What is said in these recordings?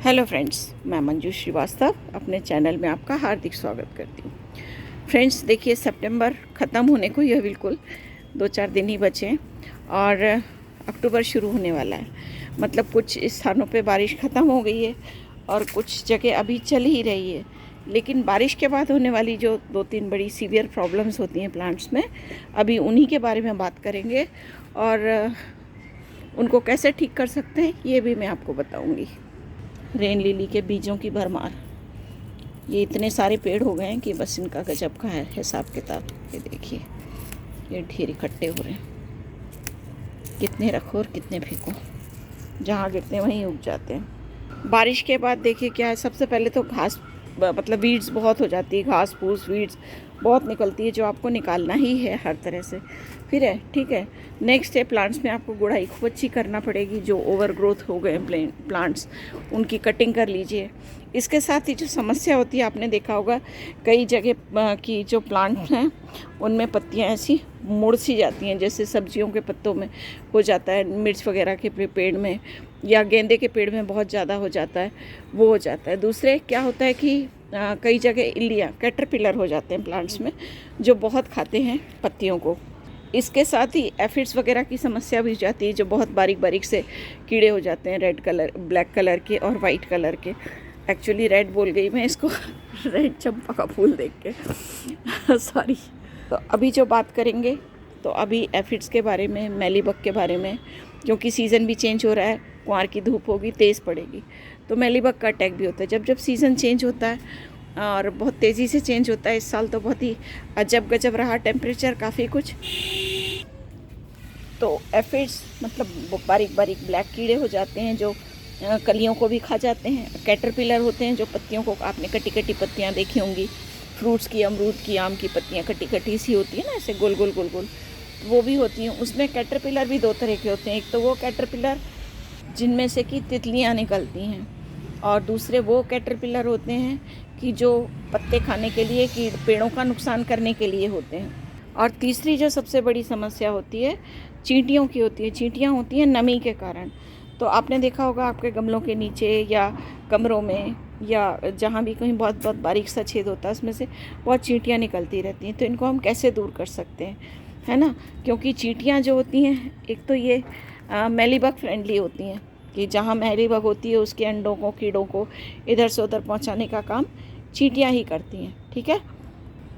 Hello friends, मैं मंजू श्रीवास्तव अपने channel में आपका हार्दिक स्वागत करती हूँ। फ्रेंड्स देखिए, सितंबर ख़त्म होने को यह बिल्कुल 2-4 दिन ही बचे हैं और अक्टूबर शुरू होने वाला है। मतलब कुछ स्थानों पे बारिश ख़त्म हो गई है और कुछ जगह अभी चल ही रही है। लेकिन बारिश के बाद होने वाली जो 2-3 बड़ी सीवियर प्रॉब्लम्स होती हैं प्लांट्स में, अभी उन्हीं के बारे में बात करेंगे और उनको कैसे ठीक कर सकते हैं ये भी मैं आपको बताऊँगी। रेन लिली के बीजों की भरमार, ये इतने सारे पेड़ हो गए हैं कि बस इनका गजब का है हिसाब किताब। ये देखिए, ये ढेर इकट्ठे हो रहे हैं, कितने रखो और कितने फेंको, जहाँ गिरते हैं वहीं उग जाते हैं। बारिश के बाद देखिए क्या है, सबसे पहले तो घास मतलब वीड्स बहुत हो जाती है, घास फूस वीड्स बहुत निकलती है जो आपको निकालना ही है हर तरह से। फिर है ठीक है, नेक्स्ट है प्लांट्स में आपको गुड़ाई खूब अच्छी करना पड़ेगी। जो ओवर ग्रोथ हो गए प्लांट्स उनकी कटिंग कर लीजिए। इसके साथ ही जो समस्या होती है, आपने देखा होगा कई जगह की जो प्लांट्स हैं उनमें पत्तियां ऐसी मुड़ सी जाती हैं, जैसे सब्जियों के पत्तों में हो जाता है, मिर्च वगैरह के पेड़ में या गेंदे के पेड़ में बहुत ज़्यादा हो जाता है, वो हो जाता है। दूसरे क्या होता है कि कई जगह इल्लियाँ कैटरपिलर हो जाते हैं प्लांट्स में, जो बहुत खाते हैं पत्तियों को। इसके साथ ही एफिड्स वगैरह की समस्या भी हो जाती है, जो बहुत बारीक बारीक से कीड़े हो जाते हैं, रेड कलर, ब्लैक कलर के और वाइट कलर के। एक्चुअली रेड बोल गई मैं इसको रेड चंपा का फूल देख के सॉरी। तो अभी जो बात करेंगे तो अभी एफिड्स के बारे में, मेलीबग के बारे में, क्योंकि सीज़न भी चेंज हो रहा है, कुंवार की धूप होगी, तेज़ पड़ेगी तो मेलीबग का अटैक भी होता है। जब जब सीज़न चेंज होता है और बहुत तेज़ी से चेंज होता है, इस साल तो बहुत ही अजब गजब रहा टेम्परेचर, काफ़ी कुछ। तो एफिड्स मतलब बारीक बारीक ब्लैक कीड़े हो जाते हैं जो कलियों को भी खा जाते हैं। कैटरपिलर होते हैं जो पत्तियों को, आपने कटी कटी पत्तियाँ देखी होंगी फ्रूट्स की, अमरूद की, आम की पत्तियाँ कटी कटी सी होती है ना, ऐसे गोल गोल गोल गोल, वो भी होती हैं। उसमें कैटरपिलर भी 2 तरह के होते हैं। एक तो वो कैटरपिलर जिनमें से कि तितलियाँ निकलती हैं, और दूसरे वो कैटरपिलर होते हैं कि जो पत्ते खाने के लिए, कि पेड़ों का नुकसान करने के लिए होते हैं। और तीसरी जो सबसे बड़ी समस्या होती है चींटियों की होती है। चींटियाँ होती हैं नमी के कारण। तो आपने देखा होगा आपके गमलों के नीचे या कमरों में या जहाँ भी कहीं बहुत बहुत बारीक सा छेद होता है, उसमें से बहुत चींटियाँ निकलती रहती हैं। तो इनको हम कैसे दूर कर सकते हैं, है ना? क्योंकि चींटियाँ जो होती हैं, एक तो ये मेलीबग फ्रेंडली होती हैं कि जहाँ मेलीबग होती है उसके अंडों को, कीड़ों को इधर से उधर पहुँचाने का काम चींटियाँ ही करती हैं, ठीक है।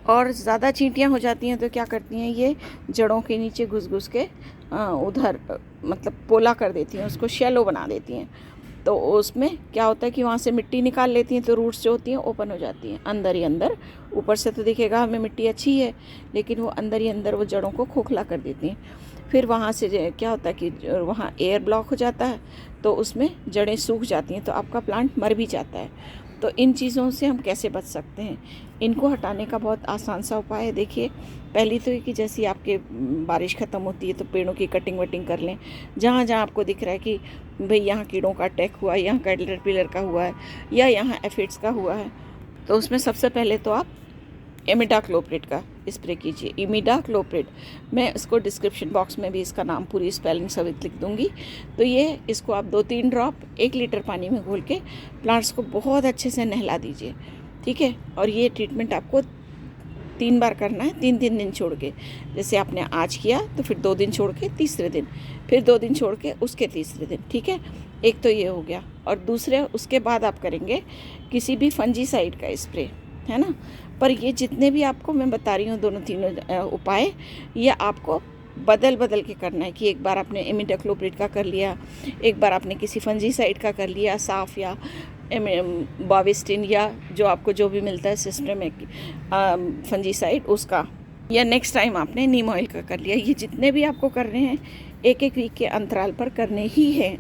और ज़्यादा चींटियाँ हो जाती हैं तो क्या करती हैं, ये जड़ों के नीचे घुस घुस के उधर मतलब पोला कर देती हैं, उसको शैलो बना देती हैं। तो उसमें क्या होता है कि वहाँ से मिट्टी निकाल लेती हैं, तो रूट्स जो होती हैं ओपन हो जाती हैं अंदर ही अंदर। ऊपर से तो दिखेगा हमें मिट्टी अच्छी है, लेकिन वो अंदर ही अंदर वो जड़ों को खोखला कर देती हैं। फिर वहाँ से क्या होता है कि वहाँ एयर ब्लॉक हो जाता है, तो उसमें जड़ें सूख जाती हैं, तो आपका प्लांट मर भी जाता है। तो इन चीज़ों से हम कैसे बच सकते हैं, इनको हटाने का बहुत आसान सा उपाय है। देखिए, पहली तो कि जैसे आपके बारिश ख़त्म होती है तो पेड़ों की कटिंग वटिंग कर लें। जहाँ जहाँ आपको दिख रहा है कि भाई यहाँ कीड़ों का अटैक हुआ है, यहाँ कैटरपिलर का हुआ है, या यहाँ एफिड्स का हुआ है, तो उसमें सबसे पहले तो आप इमिडाक्लोप्रिड का स्प्रे कीजिए। इमिडाक्लोप्रिड, मैं इसको डिस्क्रिप्शन बॉक्स में भी इसका नाम, पूरी स्पेलिंग सहित लिख दूंगी। तो ये इसको आप 2-3 ड्रॉप 1 लीटर पानी में घोल के प्लांट्स को बहुत अच्छे से नहला दीजिए, ठीक है। और ये ट्रीटमेंट आपको 3 बार करना है, 3-3 दिन छोड़ के। जैसे आपने आज किया तो फिर 2 दिन छोड़ के तीसरे दिन, फिर 2 दिन छोड़ के उसके तीसरे दिन, ठीक है। एक तो ये हो गया। और दूसरे उसके बाद आप करेंगे किसी भी फंजीसाइड का स्प्रे, है ना। पर ये जितने भी आपको मैं बता रही हूँ, दोनों तीनों उपाय, ये आपको बदल बदल के करना है कि एक बार आपने इमिडाक्लोप्रिड का कर लिया, एक बार आपने किसी फंजीसाइड का कर लिया, साफ या बाविस्टिन या जो आपको जो भी मिलता है सिस्टमिक फंजीसाइड उसका, या नेक्स्ट टाइम आपने नीम ऑयल का कर लिया। ये जितने भी आपको करने हैं 1-1 वीक के अंतराल पर करने ही हैं,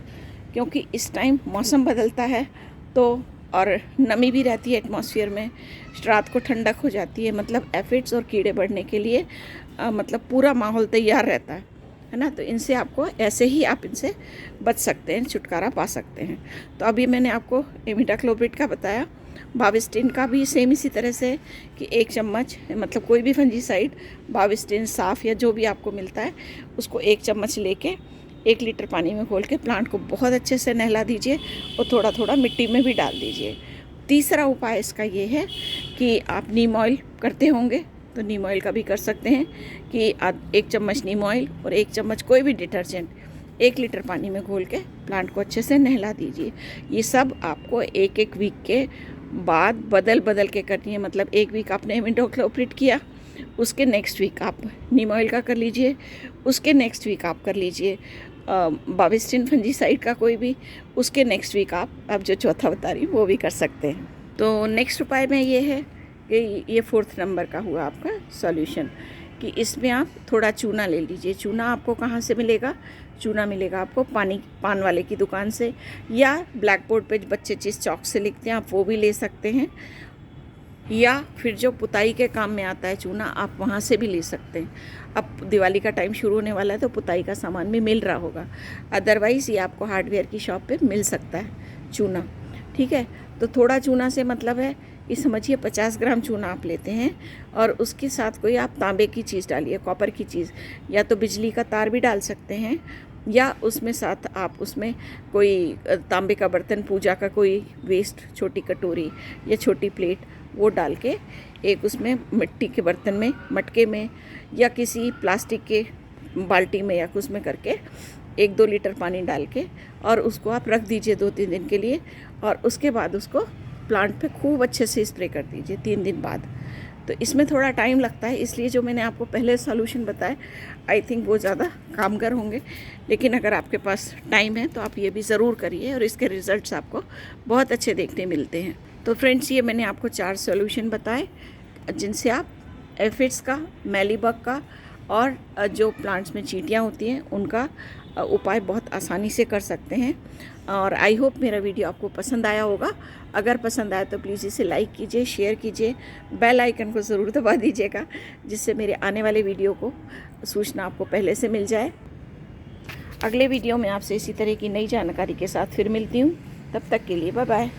क्योंकि इस टाइम मौसम बदलता है तो, और नमी भी रहती है एटमॉस्फेयर में, रात को ठंडक हो जाती है, मतलब एफिड्स और कीड़े बढ़ने के लिए मतलब पूरा माहौल तैयार रहता है ना। तो इनसे आपको ऐसे ही आप इनसे बच सकते हैं, छुटकारा पा सकते हैं। तो अभी मैंने आपको इमिडाक्लोप्रिड का बताया, बाविस्टिन का भी सेम इसी तरह से कि 1 चम्मच, मतलब कोई भी फंजीसाइड, बाविस्टिन साफ या जो भी आपको मिलता है, उसको 1 चम्मच लेके 1 लीटर पानी में घोल के प्लांट को बहुत अच्छे से नहला दीजिए और थोड़ा थोड़ा मिट्टी में भी डाल दीजिए। तीसरा उपाय इसका ये है कि आप नीम ऑयल करते होंगे तो नीम ऑयल का भी कर सकते हैं कि 1 चम्मच नीम ऑयल और 1 चम्मच कोई भी डिटर्जेंट 1 लीटर पानी में घोल के प्लांट को अच्छे से नहला दीजिए। ये सब आपको 1-1 वीक के बाद बदल बदल के करनी है। मतलब 1 वीक आपने इमिडाक्लोप्रिड किया, उसके नेक्स्ट वीक आप नीम ऑयल का कर लीजिए, उसके नेक्स्ट वीक आप कर लीजिए बाविस्टिन फंजीसाइड का कोई भी, उसके नेक्स्ट वीक आप अब जो चौथा बता रही हूँ वो भी कर सकते हैं। तो नेक्स्ट उपाय में ये है कि ये 4th नंबर का हुआ आपका सॉल्यूशन कि इसमें आप थोड़ा चूना ले लीजिए। चूना आपको कहाँ से मिलेगा? चूना मिलेगा आपको पान वाले की दुकान से, या ब्लैक बोर्ड पे बच्चे जिस चौक से लिखते हैं आप वो भी ले सकते हैं, या फिर जो पुताई के काम में आता है चूना आप वहाँ से भी ले सकते हैं। अब दिवाली का टाइम शुरू होने वाला है तो पुताई का सामान भी मिल रहा होगा, अदरवाइज़ ये आपको हार्डवेयर की शॉप पे मिल सकता है चूना। ठीक है, तो थोड़ा चूना से मतलब है कि समझिए 50 ग्राम चूना आप लेते हैं और उसके साथ कोई आप तांबे की चीज़ डालिए, कॉपर की चीज़, या तो बिजली का तार भी डाल सकते हैं, या उसमें साथ आप उसमें कोई तांबे का बर्तन, पूजा का कोई वेस्ट, छोटी कटोरी या छोटी प्लेट वो डाल के एक उसमें मिट्टी के बर्तन में, मटके में या किसी प्लास्टिक के बाल्टी में या कुछ में करके 1-2 लीटर पानी डाल के और उसको आप रख दीजिए 2-3 दिन के लिए, और उसके बाद उसको प्लांट पे खूब अच्छे से स्प्रे कर दीजिए 3 दिन बाद। तो इसमें थोड़ा टाइम लगता है, इसलिए जो मैंने आपको पहले सॉल्यूशन बताया आई थिंक वो ज़्यादा कामगर होंगे, लेकिन अगर आपके पास टाइम है तो आप ये भी ज़रूर करिए और इसके रिज़ल्ट्स आपको बहुत अच्छे देखने मिलते हैं। तो फ्रेंड्स, ये मैंने आपको 4 सॉल्यूशन बताए जिनसे आप एफिड्स का, मेलीबग का और जो प्लांट्स में चींटियाँ होती हैं उनका उपाय बहुत आसानी से कर सकते हैं। और आई होप मेरा वीडियो आपको पसंद आया होगा। अगर पसंद आया तो प्लीज़ इसे लाइक कीजिए, शेयर कीजिए, बेल आइकन को ज़रूर दबा दीजिएगा जिससे मेरे आने वाले वीडियो को सूचना आपको पहले से मिल जाए। अगले वीडियो में आपसे इसी तरह की नई जानकारी के साथ फिर मिलती हूँ, तब तक के लिए बाय बाय।